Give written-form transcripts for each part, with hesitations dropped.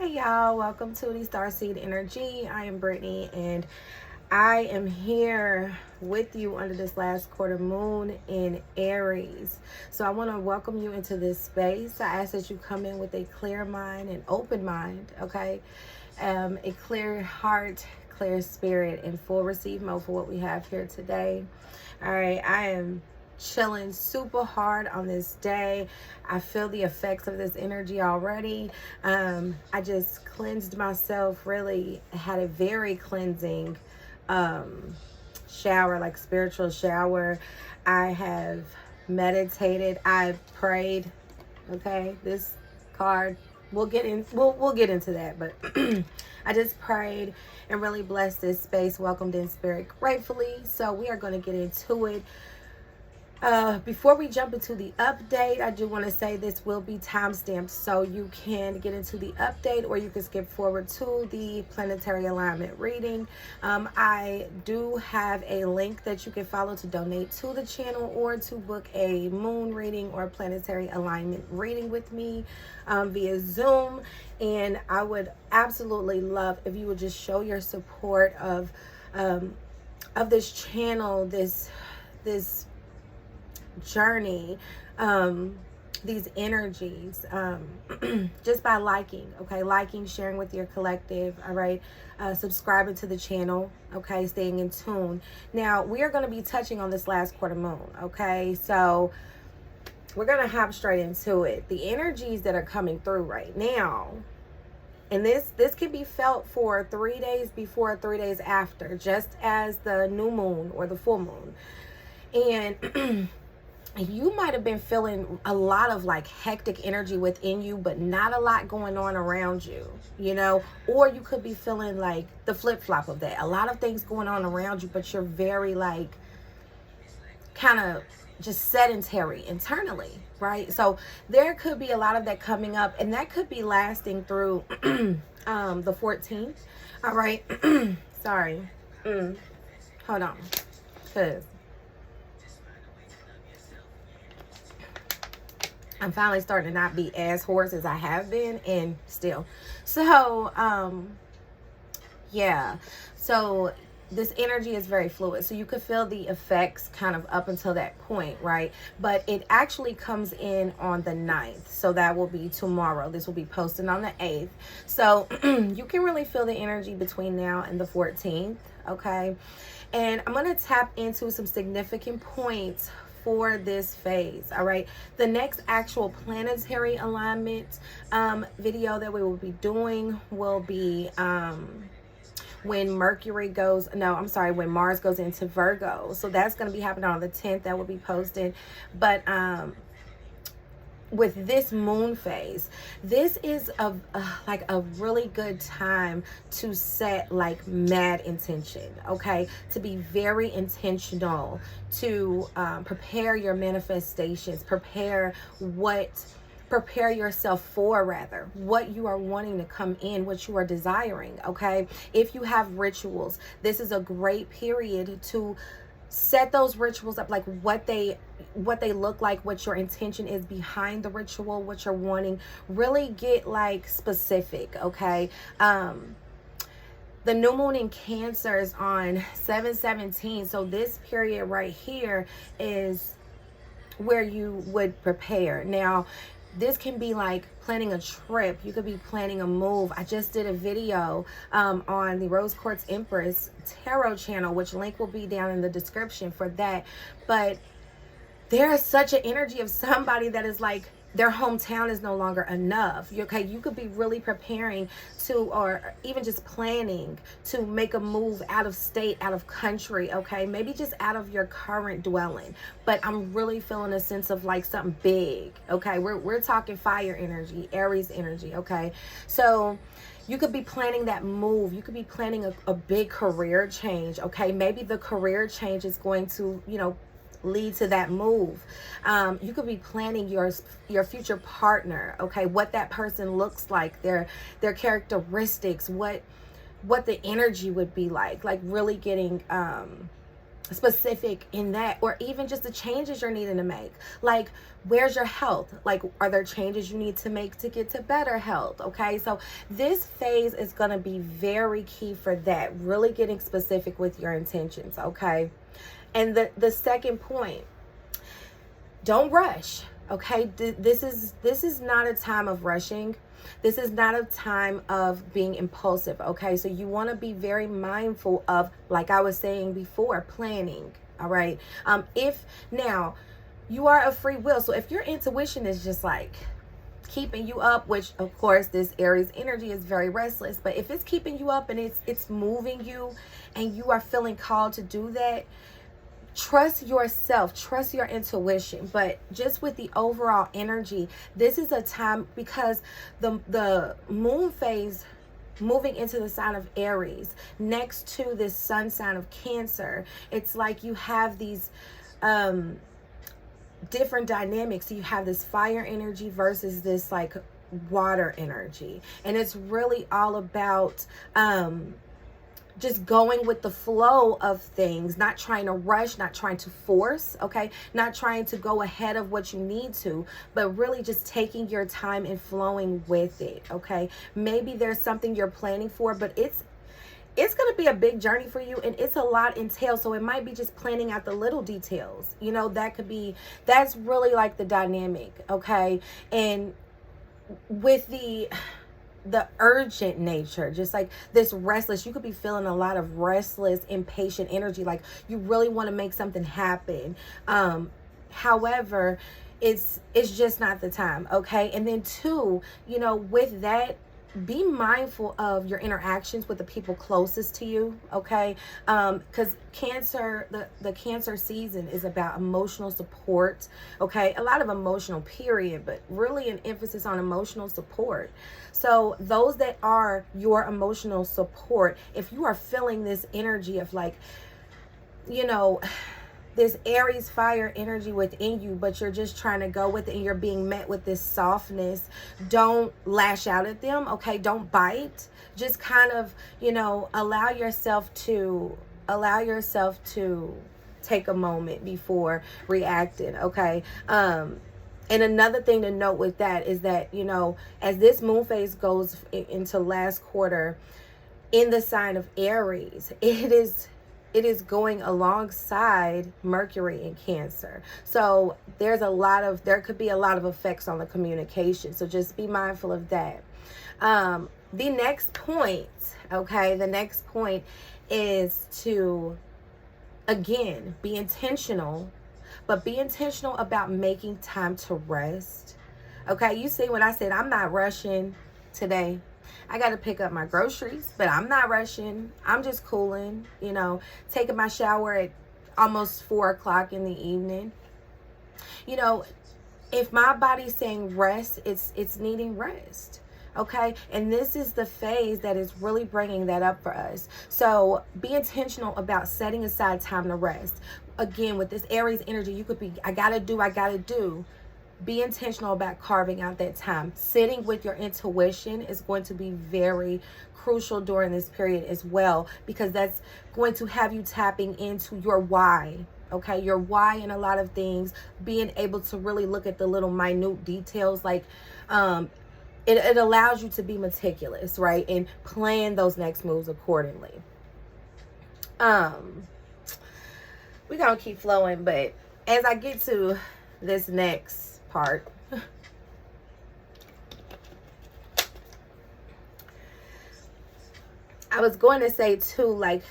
Hey y'all, welcome to the Starseed InnerG. I am Brittany and I am here with you under this last quarter moon in Aries. So I want to welcome you into this space. I ask that you come in with a clear mind and open mind, okay? A clear heart, clear spirit, and full receive mode for what we have here today. All right, I am chilling super hard on this day. I feel the effects of this energy already. I just cleansed myself, really had a very cleansing shower, like spiritual shower. I have meditated, I've prayed. Okay, this card, we'll get into that, but I just prayed and really blessed this space, welcomed in spirit gratefully. So we are going to get into it. Before we jump into the update, I do want to say this will be timestamped, so you can get into the update or you can skip forward to the planetary alignment reading. I do have a link that you can follow to donate to the channel or to book a moon reading or planetary alignment reading with me via Zoom. And I would absolutely love if you would just show your support of this channel, this journey, these energies, just by liking, okay, sharing with your collective, all right, subscribing to the channel, okay, staying in tune. Now we are going to be touching on this last quarter moon, okay, so we're going to hop straight into it. The energies that are coming through right now, and this can be felt for 3 days before, 3 days after, just as the new moon or the full moon. And you might have been feeling a lot of like hectic energy within you, but not a lot going on around you, you know, or you could be feeling like the flip-flop of that. A lot of things going on around you, but you're very like kind of just sedentary internally, right? So there could be a lot of that coming up, and that could be lasting through the 14th. All right. Sorry. Hold on. Because I'm finally starting to not be as hoarse as I have been, and still. So, yeah. So this energy is very fluid. So you could feel the effects kind of up until that point, right? But it actually comes in on the 9th. So that will be tomorrow. This will be posted on the 8th. So you can really feel the energy between now and the 14th, okay? And I'm going to tap into some significant points for this phase. All right, the next actual planetary alignment video that we will be doing will be when when Mars goes into Virgo. So that's going to be happening on the 10th. That will be posted. But with this moon phase, this is like a really good time to set like mad intention, okay, to be very intentional, to prepare your manifestations, prepare yourself for, rather, what you are wanting to come in, what you are desiring, okay? If you have rituals, this is a great period to set those rituals up, like what they look like, what your intention is behind the ritual, what you're wanting. Really get like specific, okay? The new moon in Cancer is on 7/17, so this period right here is where you would prepare. Now this can be like planning a trip. You could be planning a move. I just did a video on the Rose Quartz Empress Tarot channel, which link will be down in the description for that. But there is such an energy of somebody that is like, their hometown is no longer enough. Okay, you could be really preparing to, or even just planning to make a move out of state, out of country, okay? Maybe just out of your current dwelling. But I'm really feeling a sense of like something big, okay? We're talking fire energy, Aries energy, okay? So you could be planning that move. You could be planning a big career change, okay? Maybe the career change is going to, you know, lead to that move. You could be planning your future partner, okay? What that person looks like, their characteristics, what the energy would be like really getting specific in that, or even just the changes you're needing to make. Like, where's your health? Like, are there changes you need to make to get to better health? Okay, so this phase is going to be very key for that, really getting specific with your intentions. Okay, and the second point, don't rush. Okay, this is not a time of rushing. This is not a time of being impulsive. Okay, so you want to be very mindful of, like I was saying before, planning. All right, if now you are a free will, so if your intuition is just like keeping you up, which of course this Aries energy is very restless, but if it's keeping you up and it's moving you and you are feeling called to do that, trust yourself, trust your intuition. But just with the overall energy, this is a time, because the moon phase moving into the sign of Aries next to this sun sign of Cancer, it's like you have these different dynamics. So you have this fire energy versus this like water energy, and it's really all about just going with the flow of things, not trying to rush, not trying to force, okay? Not trying to go ahead of what you need to, but really just taking your time and flowing with it, okay? Maybe there's something you're planning for, but it's going to be a big journey for you, and it's a lot entailed. So it might be just planning out the little details. You know, that's really like the dynamic, okay? And with the urgent nature, just like this restless, you could be feeling a lot of restless, impatient energy, like you really want to make something happen. However, it's just not the time, okay? And then two, you know, with that, be mindful of your interactions with the people closest to you, okay? Because Cancer, the Cancer season is about emotional support, okay? A lot of emotional, period, but really an emphasis on emotional support. So those that are your emotional support, if you are feeling this energy of like, you know, this Aries fire energy within you, but you're just trying to go with it and you're being met with this softness, don't lash out at them, okay? Don't bite. Just kind of, you know, allow yourself to take a moment before reacting, okay? And another thing to note with that is that, you know, as this moon phase goes into last quarter in the sign of Aries, it is going alongside Mercury in Cancer. So there could be a lot of effects on the communication. So just be mindful of that. The next point, okay, the next point is to, again, be intentional, but be intentional about making time to rest. Okay, you see when I said I'm not rushing today. I got to pick up my groceries, but I'm not rushing. I'm just cooling, you know, taking my shower at almost 4 o'clock in the evening. You know, if my body's saying rest, it's needing rest. Okay, and this is the phase that is really bringing that up for us. So be intentional about setting aside time to rest. Again, with this Aries energy, you could be, I gotta do. Be intentional about carving out that time. Sitting with your intuition is going to be very crucial during this period as well, because that's going to have you tapping into your why. Okay, your why in a lot of things, being able to really look at the little minute details, like it allows you to be meticulous, right? And plan those next moves accordingly. We're gonna keep flowing, but as I get to this next part, I was going to say too, like,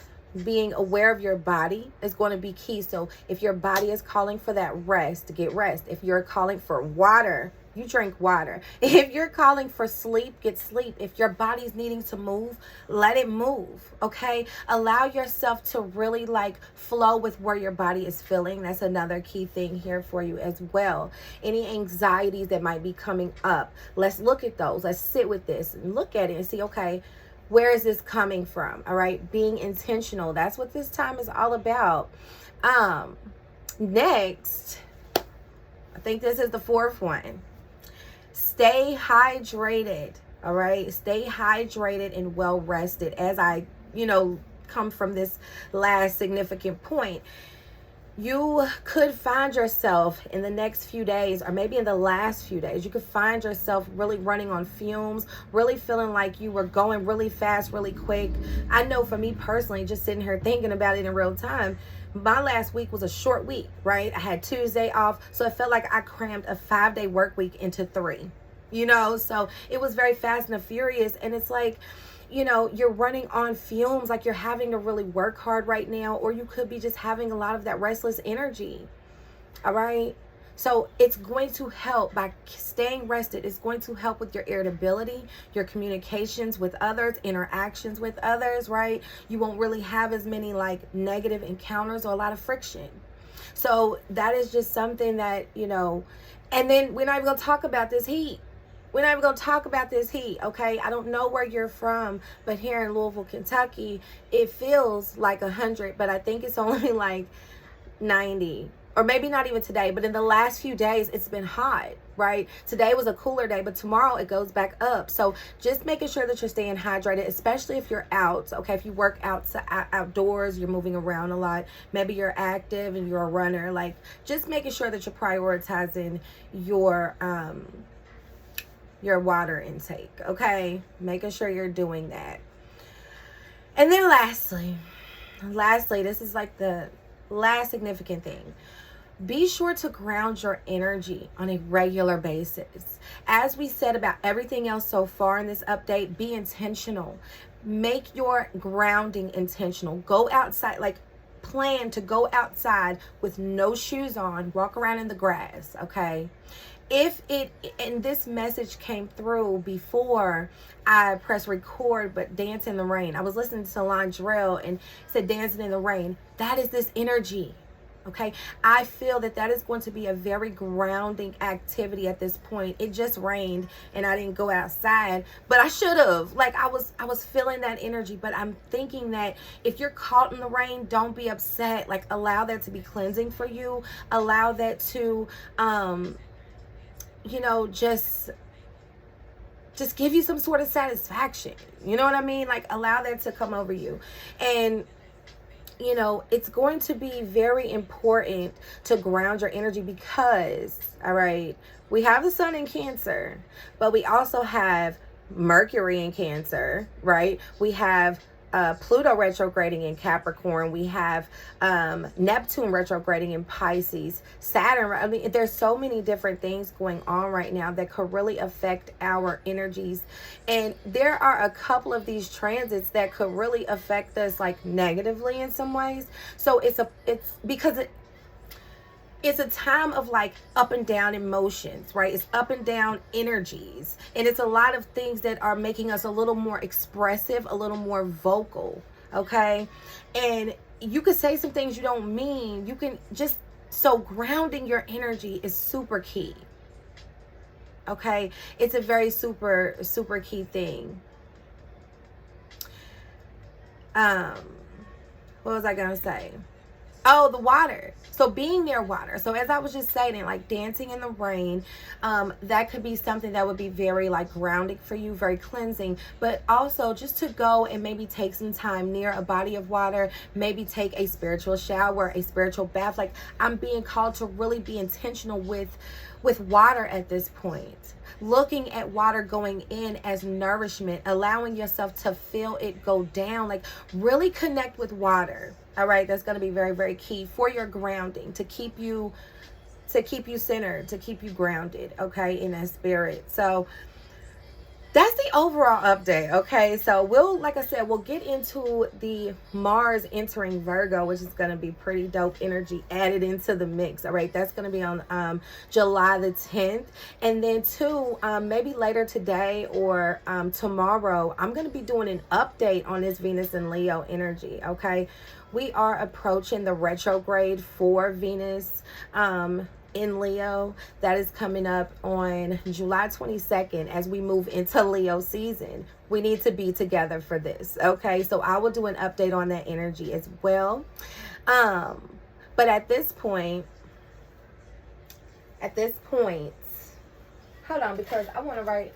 being aware of your body is going to be key. So if your body is calling for that rest, get rest. If you're calling for water, you drink water. If you're calling for sleep, get sleep. If your body's needing to move, let it move, okay? Allow yourself to really like flow with where your body is feeling. That's another key thing here for you as well. Any anxieties that might be coming up, let's look at those. Let's sit with this and look at it and see, okay, where is this coming from? All right, being intentional. That's what this time is all about. Next, I think this is the fourth one. Stay hydrated. All right, stay hydrated and well rested. As I, come from this last significant point. You could find yourself in the next few days, or maybe in the last few days, you could find yourself really running on fumes, really feeling like you were going really fast, really quick. I know for me personally, just sitting here thinking about it in real time, my last week was a short week, right? I had Tuesday off, so it felt like I crammed a 5-day work week into 3, so it was very fast and furious. And it's like, you're running on fumes, like you're having to really work hard right now, or you could be just having a lot of that restless energy. All right. So it's going to help by staying rested. It's going to help with your irritability, your communications with others, interactions with others, right? You won't really have as many like negative encounters or a lot of friction. So that is just something that, and then we're not even going to talk about this heat. We're not even going to talk about this heat, okay? I don't know where you're from, but here in Louisville, Kentucky, it feels like 100, but I think it's only like 90. Or maybe not even today, but in the last few days, it's been hot, right? Today was a cooler day, but tomorrow it goes back up. So just making sure that you're staying hydrated, especially if you're out, okay? If you work outdoors, you're moving around a lot, maybe you're active and you're a runner, like just making sure that you're prioritizing your water intake, okay? Making sure you're doing that. And then lastly, this is like the last significant thing. Be sure to ground your energy on a regular basis. As we said about everything else so far in this update, be intentional. Make your grounding intentional. Go outside, like plan to go outside with no shoes on, walk around in the grass, okay? And this message came through before I pressed record, but Dance in the Rain. I was listening to Londrell and said Dancing in the Rain. That is this energy, okay? I feel that is going to be a very grounding activity at this point. It just rained and I didn't go outside, but I should have. Like I was feeling that energy, but I'm thinking that if you're caught in the rain, don't be upset. Like allow that to be cleansing for you. Allow that to just give you some sort of satisfaction. You know what I mean? Like allow that to come over you. And it's going to be very important to ground your energy because, all right, we have the sun in Cancer, but we also have Mercury in Cancer, right? We have Pluto retrograding in Capricorn. We have Neptune retrograding in Pisces. Saturn. I mean, there's so many different things going on right now that could really affect our energies. And there are a couple of these transits that could really affect us like negatively in some ways. So it's a time of like up and down emotions, right? It's up and down energies. And it's a lot of things that are making us a little more expressive, a little more vocal, okay? And you could say some things you don't mean. So grounding your energy is super key, okay? It's a very super, super key thing. What was I going to say? Oh, the water. So being near water. So as I was just saying, like dancing in the rain, that could be something that would be very like grounding for you, very cleansing. But also just to go and maybe take some time near a body of water, maybe take a spiritual shower, a spiritual bath. Like I'm being called to really be intentional with water at this point. Looking at water going in as nourishment, allowing yourself to feel it go down, like really connect with water. All right, that's going to be very, very key for your grounding, to keep you centered, to keep you grounded, okay, in that spirit. So that's the overall update, okay? So like I said, we'll get into the Mars entering Virgo, which is going to be pretty dope energy added into the mix, all right? That's going to be on July the 10th. And then maybe later today or tomorrow, I'm going to be doing an update on this Venus and Leo energy, okay? We are approaching the retrograde for Venus in Leo. That is coming up on July 22nd as we move into Leo season. We need to be together for this, okay? So I will do an update on that energy as well. But at this point, hold on, because I want to write,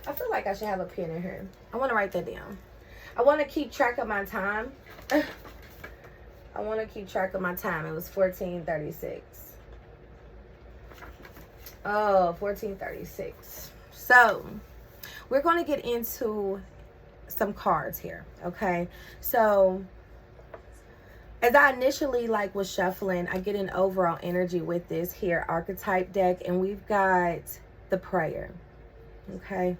I feel like I should have a pen in here. I want to write that down. I want to keep track of my time. I want to keep track of my time. It was 14:36. Oh, 14:36. So, we're going to get into some cards here, okay? So, as I initially was shuffling, I get an overall energy with this here archetype deck, and we've got the prayer, okay?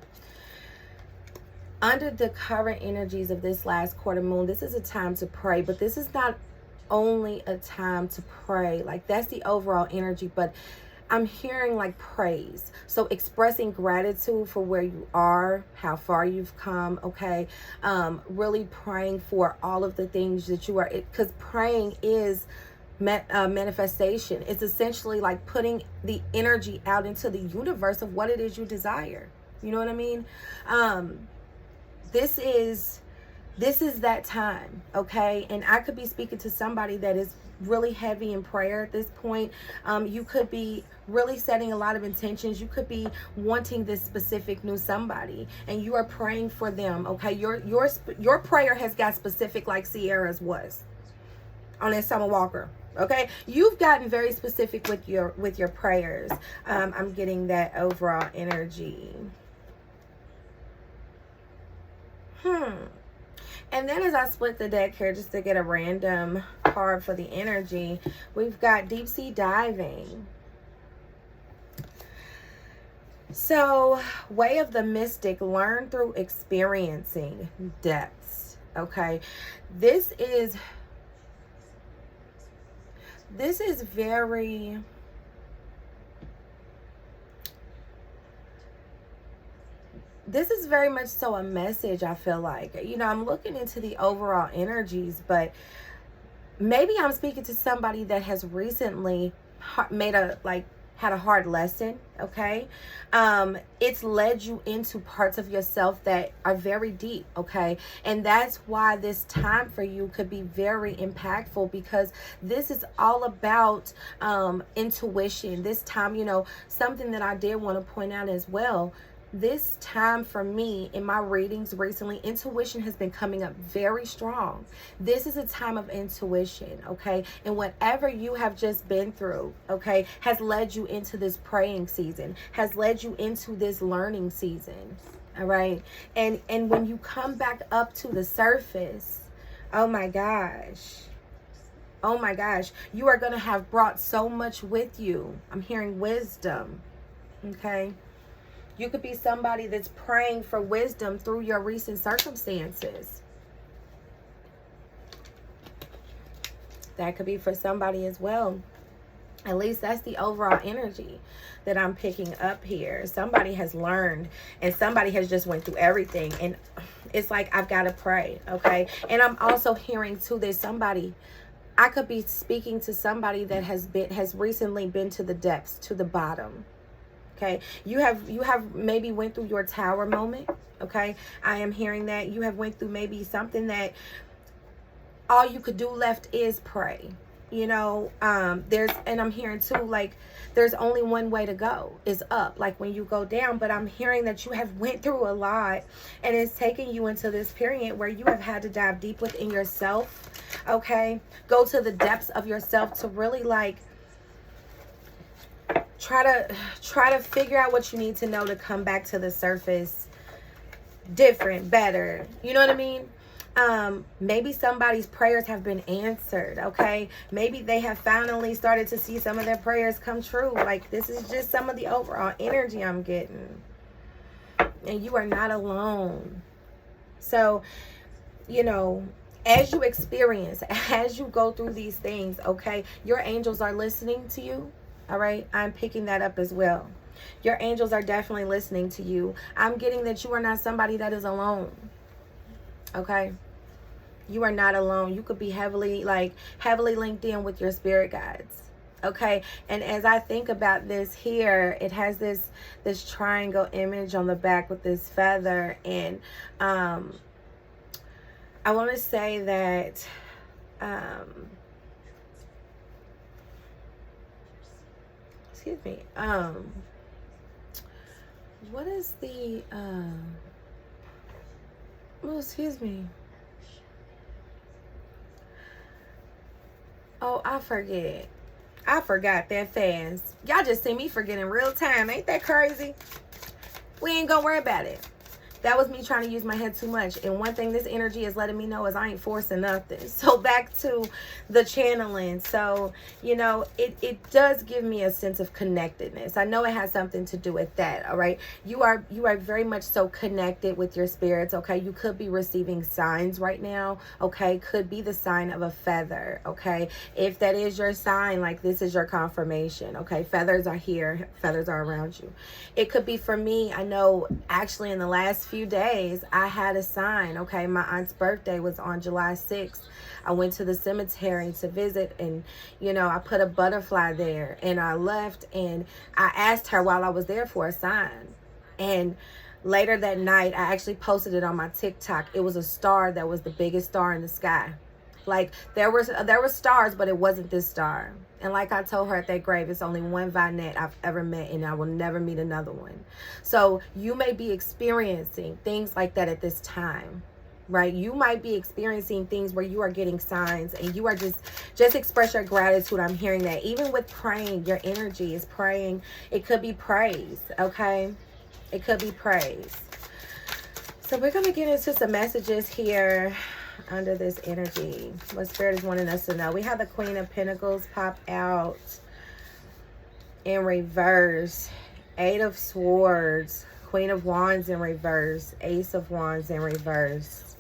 Under the current energies of this last quarter moon, this is a time to pray, but this is not only a time to pray. That's the overall energy, but I'm hearing praise. So expressing gratitude for where you are, how far you've come, okay? Really praying for all of the things that you are, because praying is manifestation. It's essentially putting the energy out into the universe of what it is you desire. You know what I mean? This is that time, okay? And I could be speaking to somebody that is really heavy in prayer at this point. You could be really setting a lot of intentions. You could be wanting this specific new somebody, and you are praying for them, okay? Your prayer has got specific, like Sierra's was on that Summer Walker. Okay, you've gotten very specific with your prayers. I'm getting that overall energy. And then as I split the deck here just to get a random card for the energy, we've got deep sea diving. So, way of the mystic, learn through experiencing depths. Okay, this is very... This is very much so a message, I feel like. I'm looking into the overall energies, but maybe I'm speaking to somebody that has recently had a hard lesson, okay? It's led you into parts of yourself that are very deep, okay? And that's why this time for you could be very impactful, because this is all about intuition. This time, something that I did want to point out as well, this time for me in my readings recently, intuition has been coming up very strong. This is a time of intuition, okay? And whatever you have just been through, okay, has led you into this praying season, has led you into this learning season, all right? And when you come back up to the surface, oh my gosh, you are going to have brought so much with you. I'm hearing wisdom, okay? You could be somebody that's praying for wisdom through your recent circumstances. That could be for somebody as well. At least that's the overall energy that I'm picking up here. Somebody has learned, and somebody has just went through everything. And it's I've got to pray, okay? And I'm also hearing too, there's somebody... I could be speaking to somebody that has recently been to the depths, to the bottom. Okay, you have maybe went through your tower moment. Okay, I am hearing that you have went through maybe something that all you could do left is pray. And I'm hearing too, there's only one way to go, is up, when you go down. But I'm hearing that you have went through a lot, and it's taking you into this period where you have had to dive deep within yourself. Okay, go to the depths of yourself to really try to figure out what you need to know to come back to the surface different, better. You know what I mean? Maybe somebody's prayers have been answered, okay? Maybe they have finally started to see some of their prayers come true. This is just some of the overall energy I'm getting. And you are not alone. So, as you experience, as you go through these things, okay, your angels are listening to you. All right, I'm picking that up as well. Your angels are definitely listening to you. I'm getting that you are not somebody that is alone. Okay, you are not alone. You could be heavily linked in with your spirit guides. Okay, and as I think about this here, it has this triangle image on the back with this feather, and I want to say that excuse me. What is the oh, excuse me. I forget. I forgot that fast. Y'all just see me forget in real time. Ain't that crazy? We ain't gonna worry about it. That was me trying to use my head too much. And one thing this energy is letting me know is I ain't forcing nothing. So back to the channeling. So, you know, it does give me a sense of connectedness. I know it has something to do with that, all right? You are very much so connected with your spirits, okay? You could be receiving signs right now, okay? Could be the sign of a feather, okay? If that is your sign, like this is your confirmation, okay? Feathers are here. Feathers are around you. It could be for me. I know actually in the last few days I had a sign, okay? My aunt's birthday was on July 6th. I went to the cemetery to visit, and you know, I put a butterfly there, and I left, and I asked her while I was there for a sign. And later that night I actually posted it on my TikTok. It was a star that was the biggest star in the sky. Like there were stars, but it wasn't this star. And like I told her at that grave, it's only one Vinette I've ever met, and I will never meet another one. So you may be experiencing things like that at this time, right? You might be experiencing things where you are getting signs, and you are just express your gratitude. I'm hearing that. Even with praying, your energy is praying. It could be praise, okay? It could be praise. So we're going to get into some messages here under this energy. What Spirit is wanting us to know. We have the Queen of Pentacles pop out in reverse. Eight of Swords. Queen of Wands in reverse. Ace of Wands in reverse.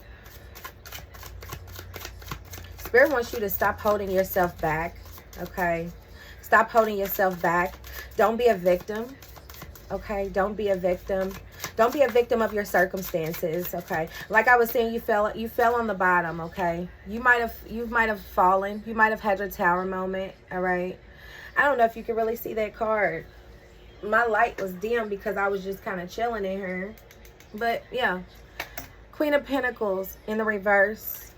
Spirit wants you to stop holding yourself back, okay? Stop holding yourself back. Don't be a victim, okay? Don't be a victim. Don't be a victim of your circumstances, okay? Like I was saying, you fell on the bottom, okay? You might have fallen. You might have had your tower moment, all right? I don't know if you can really see that card. My light was dim because I was just kind of chilling in here. But yeah, Queen of Pentacles in the reverse.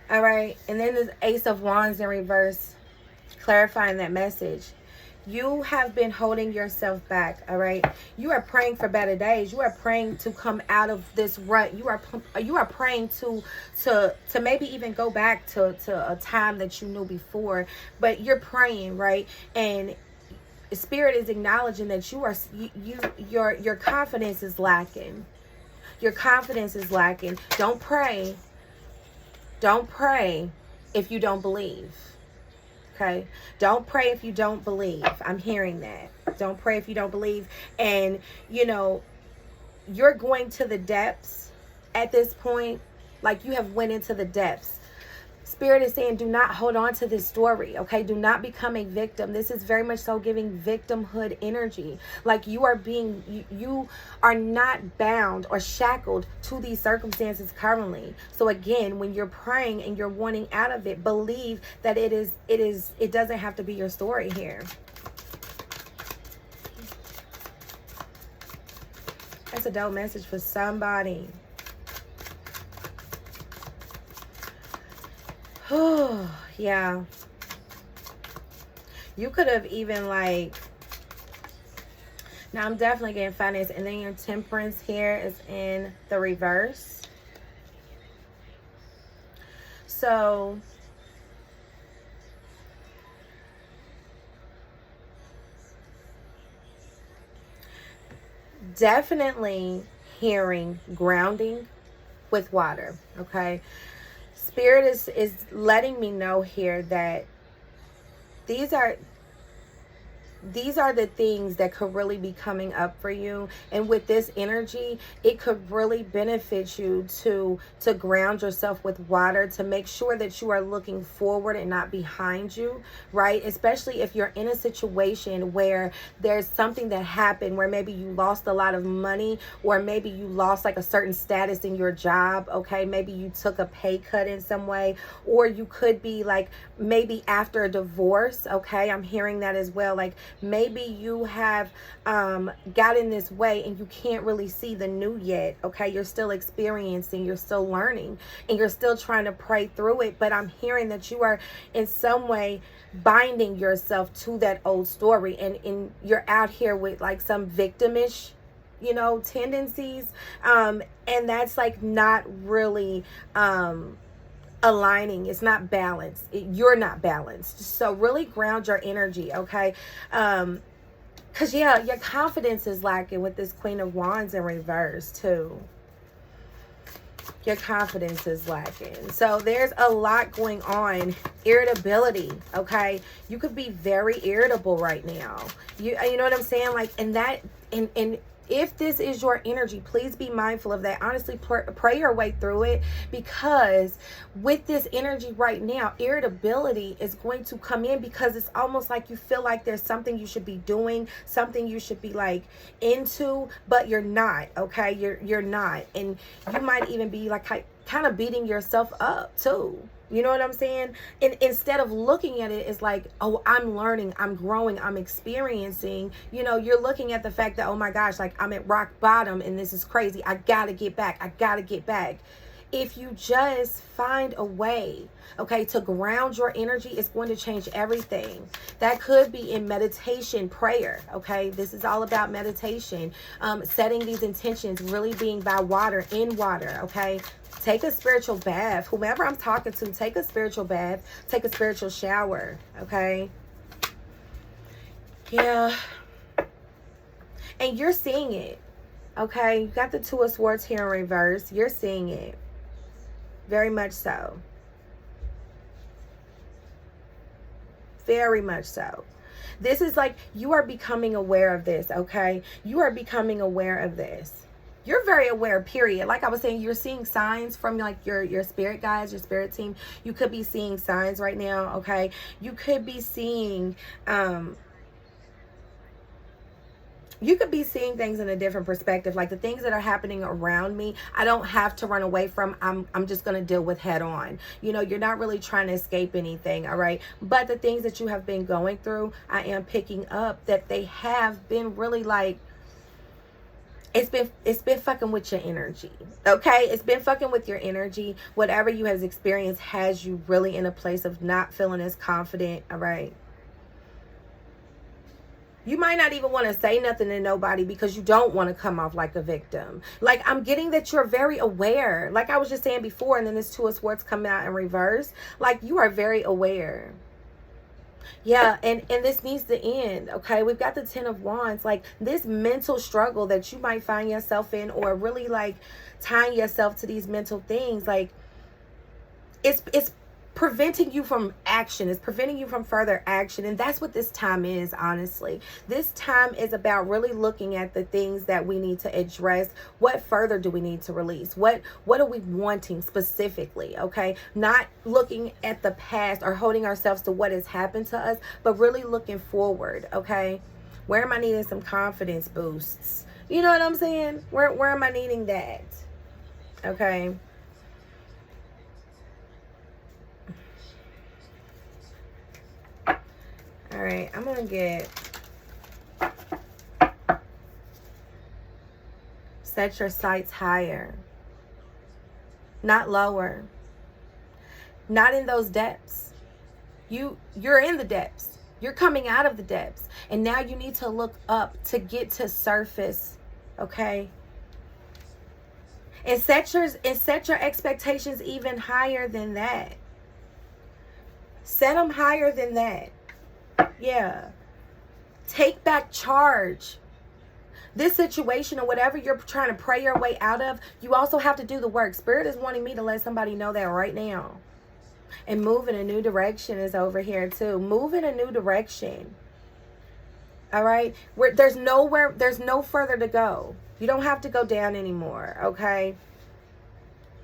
All right, and then there's Ace of Wands in reverse, clarifying that message. You have been holding yourself back, all right? You are praying for better days. You are praying to come out of this rut. You are praying to maybe even go back to a time that you knew before. But you're praying, right? And Spirit is acknowledging that your confidence is lacking. Your confidence is lacking. Don't pray. Don't pray if you don't believe. Okay, don't pray if you don't believe. I'm hearing that. Don't pray if you don't believe. And you know, you're going to the depths at this point. Like you have went into the depths. Spirit is saying, do not hold on to this story, okay? Do not become a victim. This is very much so giving victimhood energy. Like you are not bound or shackled to these circumstances currently. So again, when you're praying and you're wanting out of it, believe that it doesn't have to be your story here. That's a dope message for somebody. Oh, yeah. You could have even like, now I'm definitely getting finance, and then your Temperance here is in the reverse. So definitely hearing grounding with water, okay? Spirit is letting me know here that these are the things that could really be coming up for you. And with this energy, it could really benefit you to ground yourself with water, to make sure that you are looking forward and not behind you, right? Especially if you're in a situation where there's something that happened where maybe you lost a lot of money, or maybe you lost like a certain status in your job, okay? Maybe you took a pay cut in some way, or you could be like maybe after a divorce, okay? I'm hearing that as well. Like maybe you have got in this way and you can't really see the new yet, okay? You're still experiencing, you're still learning, and you're still trying to pray through it. But I'm hearing that you are in some way binding yourself to that old story, and you're out here with like some victimish, you know, tendencies, and that's like not really aligning. It's not balanced. You're not balanced. So really ground your energy, okay? Because, yeah, your confidence is lacking with this Queen of Wands in reverse, too. Your confidence is lacking. So there's a lot going on. Irritability, okay? You could be very irritable right now. You know what I'm saying? Like, and that, and if this is your energy, please be mindful of that. Honestly, pray your way through it, because with this energy right now, irritability is going to come in, because it's almost like you feel like there's something you should be doing, something you should be like into, but you're not, okay? You're not. And you might even be like kind of beating yourself up too. You know what I'm saying? And instead of looking at it as like, oh, I'm learning, I'm growing, I'm experiencing, you know, you're looking at the fact that, oh my gosh, like I'm at rock bottom and this is crazy. I gotta get back. I gotta get back. If you just find a way, okay, to ground your energy, it's going to change everything. That could be in meditation, prayer, okay? This is all about meditation. Setting these intentions, really being by water, in water, okay? Take a spiritual bath. Whomever I'm talking to, take a spiritual bath. Take a spiritual shower, okay? Yeah. And you're seeing it, okay? You got the Two of Swords here in reverse. You're seeing it. Very much so. Very much so. This is like, you are becoming aware of this, okay? You are becoming aware of this. You're very aware, period. Like I was saying, you're seeing signs from like your spirit guides, your spirit team. You could be seeing signs right now, okay? You could be seeing things in a different perspective. Like the things that are happening around me, I don't have to run away from. I'm just going to deal with head on. You know, you're not really trying to escape anything, all right? But the things that you have been going through, I am picking up that they have been really like, it's been fucking with your energy, okay? It's been fucking with your energy. Whatever you have experienced has you really in a place of not feeling as confident, all right? You might not even want to say nothing to nobody because you don't want to come off like a victim. Like, I'm getting that you're very aware. Like I was just saying before, and then this Two of Swords coming out in reverse. Like, you are very aware. Yeah, and this needs to end, okay? We've got the Ten of Wands. Like, this mental struggle that you might find yourself in, or really, like, tying yourself to these mental things, like, it's preventing you from action. It's preventing you from further action. And that's what this time is, honestly. This time is about really looking at the things that we need to address. What further do we need to release? What are we wanting specifically, okay? Not looking at the past or holding ourselves to what has happened to us, but really looking forward, okay? Where am I needing some confidence boosts? You know what I'm saying? Where am I needing that? Okay? All right, I'm going to get set your sights higher, not lower, not in those depths. You're in the depths. You're coming out of the depths. And now you need to look up to get to surface, okay? And set your expectations even higher than that. Set them higher than that. Yeah. Take back charge. This situation or whatever you're trying to pray your way out of, you also have to do the work. Spirit is wanting me to let somebody know that right now. And move in a new direction is over here too. Move in a new direction. All right? There's no further to go. You don't have to go down anymore, okay?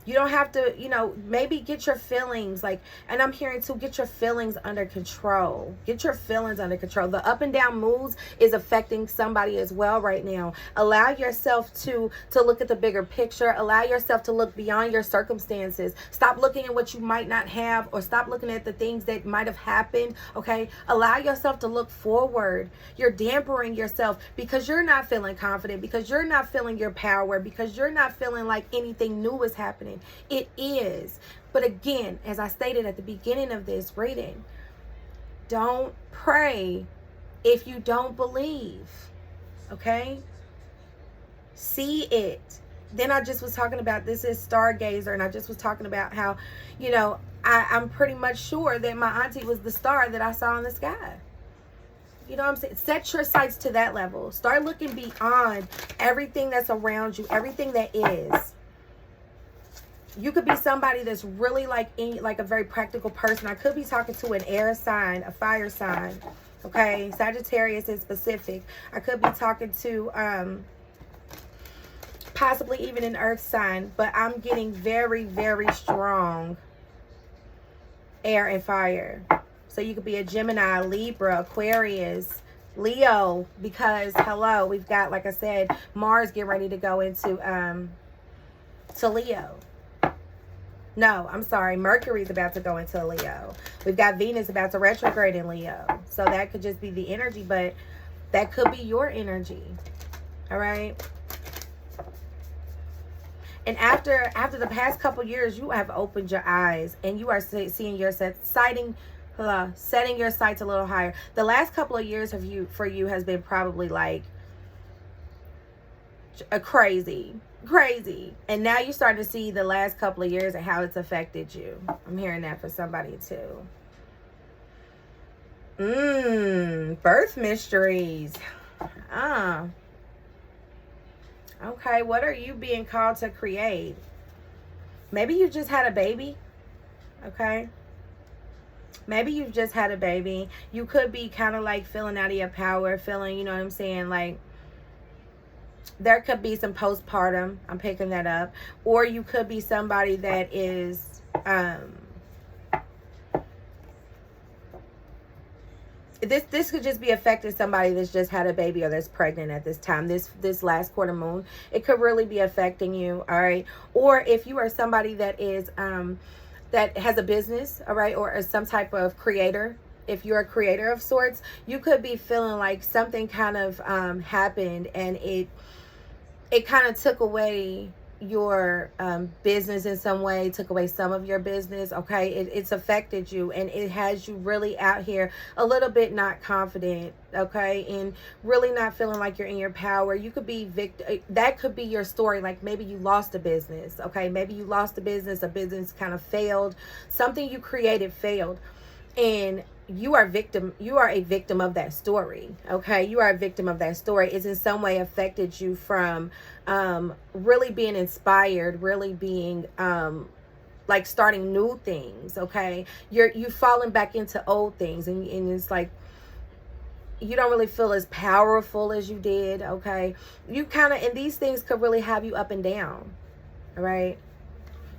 You don't have to, maybe get your feelings, and I'm hearing too, get your feelings under control. Get your feelings under control. The up and down moods is affecting somebody as well right now. Allow yourself to look at the bigger picture. Allow yourself to look beyond your circumstances. Stop looking at what you might not have, or stop looking at the things that might have happened, okay? Allow yourself to look forward. You're dampering yourself because you're not feeling confident, because you're not feeling your power, because you're not feeling like anything new is happening. It is. But again, as I stated at the beginning of this reading, don't pray if you don't believe. Okay? See it. then I just was talking about, this is Stargazer, and I just was talking about how, you know, I'm pretty much sure that my auntie was the star that I saw in the sky. You know what I'm saying? Set your sights to that level. Start looking beyond everything that's around you, everything that is. You could be somebody that's really like a very practical person. I could be talking to an air sign, a fire sign. Okay, Sagittarius in specific. I could be talking to possibly even an earth sign, but I'm getting very, very strong air and fire. So you could be a Gemini, Libra, Aquarius, Leo, because hello, we've got, like I said, Mars getting ready to go into to Leo. No, I'm sorry, Mercury's about to go into Leo. We've got Venus about to retrograde in Leo. So that could just be the energy, but that could be your energy. All right. And after the past couple years, you have opened your eyes and you are seeing yourself, setting your sights a little higher. The last couple of years for you has been probably like a crazy. And now you're starting to see the last couple of years and how it's affected you. I'm hearing that for somebody too. Birth mysteries. Okay, what are you being called to create? Maybe you just had a baby. Okay. Maybe you've just had a baby. You could be kind of like feeling out of your power, feeling, you know what I'm saying, like there could be some postpartum. I'm picking that up. Or you could be somebody that is this could just be affecting somebody that's just had a baby or that's pregnant at this time. This last quarter moon, it could really be affecting you. All right. Or if you are somebody that is that has a business, all right, or some type of creator. If you're a creator of sorts, you could be feeling like something kind of happened and it kind of took away your business in some way, took away some of your business. Okay, it's affected you and it has you really out here a little bit not confident. Okay, and really not feeling like you're in your power. You could be that could be your story. Like maybe you lost a business. Okay, maybe you lost a business kind of failed, something you created failed, and you are a victim of that story. Okay, you are a victim of that story. It's in some way affected you from really being inspired, really being like starting new things. Okay, you've fallen back into old things, and it's like you don't really feel as powerful as you did. Okay, you kind of, and these things could really have you up and down. All right.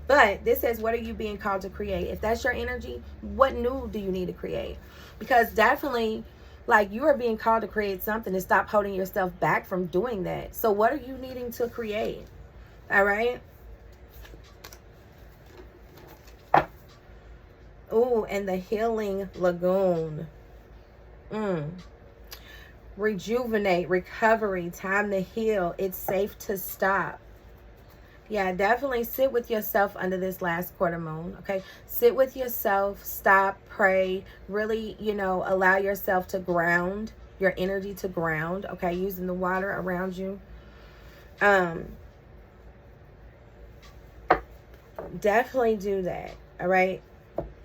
But this says, what are you being called to create? If that's your energy, what new do you need to create? Because definitely, like, you are being called to create something, to stop holding yourself back from doing that. So what are you needing to create? All right. Ooh, and the healing lagoon. Rejuvenate, recovery, time to heal. It's safe to stop. Yeah, definitely sit with yourself under this last quarter moon. Okay, sit with yourself, stop, pray, really, you know, allow yourself to ground, your energy to ground. Okay, using the water around you. Definitely do that. All right.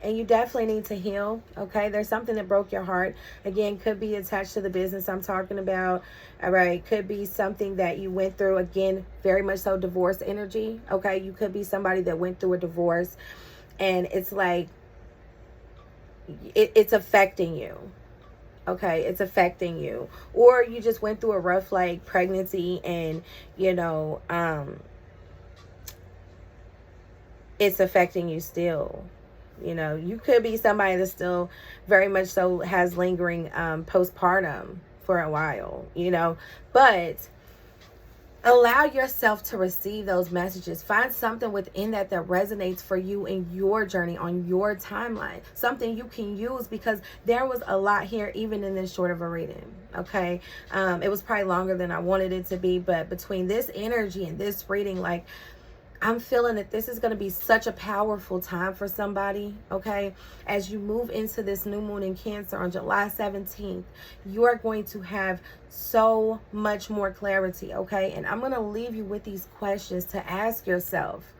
And you definitely need to heal. Okay, there's something that broke your heart. Again, could be attached to the business I'm talking about. All right, could be something that you went through. Again, very much so divorce energy. Okay, you could be somebody that went through a divorce and it's like it's affecting you. Okay, it's affecting you. Or you just went through a rough like pregnancy and you know it's affecting you still. You know, you could be somebody that still very much so has lingering postpartum for a while, you know, but allow yourself to receive those messages. Find something within that resonates for you in your journey, on your timeline, something you can use, because there was a lot here, even in this short of a reading. Okay. It was probably longer than I wanted it to be, but between this energy and this reading, like, I'm feeling that this is going to be such a powerful time for somebody, okay? As you move into this new moon in Cancer on July 17th, you are going to have so much more clarity, okay? And I'm going to leave you with these questions to ask yourself.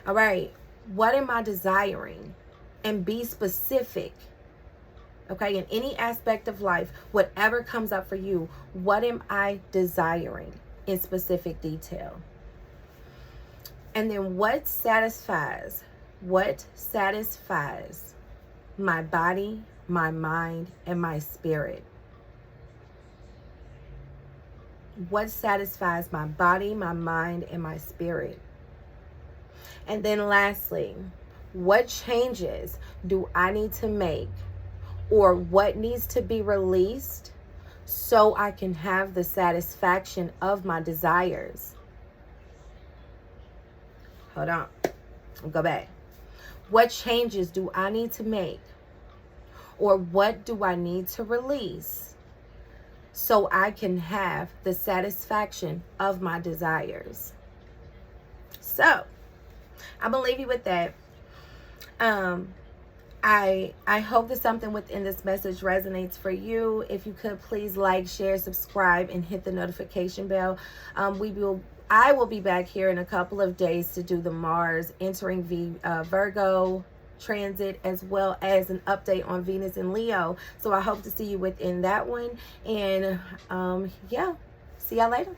All right, what am I desiring? And be specific, okay? In any aspect of life, whatever comes up for you, what am I desiring in specific detail? And then what satisfies my body, my mind, and my spirit? What satisfies my body, my mind, and my spirit? And then lastly, what changes do I need to make, or what needs to be released so I can have the satisfaction of my desires? Hold on. I'll go back. What changes do I need to make, or what do I need to release so I can have the satisfaction of my desires? So, I'm going to leave you with that. I hope that something within this message resonates for you. If you could please like, share, subscribe, and hit the notification bell. I will be back here in a couple of days to do the Mars entering Virgo transit, as well as an update on Venus and Leo. So I hope to see you within that one. And yeah, see y'all later.